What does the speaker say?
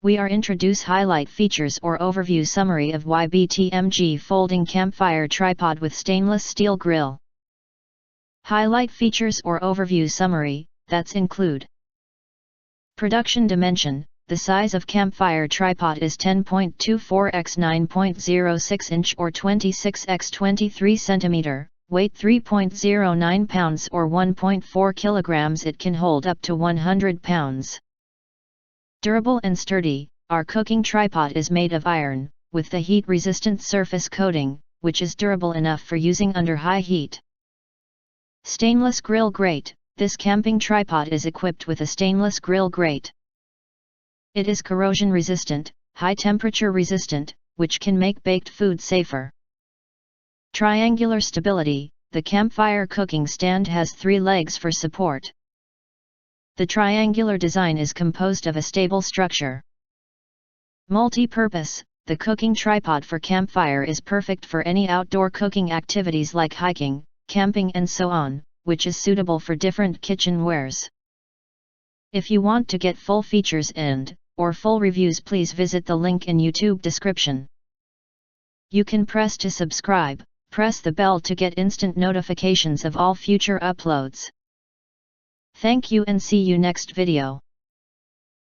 we are introduce highlight features or overview summary of YBTMG Folding Campfire Tripod with Stainless Steel Grill. Highlight features or overview summary, that's include. Production dimension, the size of campfire tripod is 10.24 x 9.06 inch or 26 x 23 cm, weight 3.09 pounds or 1.4 kilograms. It can hold up to 100 pounds. Durable and sturdy, our cooking tripod is made of iron, with the heat-resistant surface coating, which is durable enough for using under high heat. Stainless grill grate, this camping tripod is equipped with a stainless grill grate. It is corrosion resistant, high temperature resistant, which can make baked food safer. Triangular stability, the campfire cooking stand has 3 legs for support. The triangular design is composed of a stable structure. Multi-purpose, the cooking tripod for campfire is perfect for any outdoor cooking activities like hiking, camping and so on, which is suitable for different kitchenwares. If you want to get full features or full reviews, please visit the link in YouTube description. You can press to subscribe, press the bell to get instant notifications of all future uploads. Thank you and see you next video.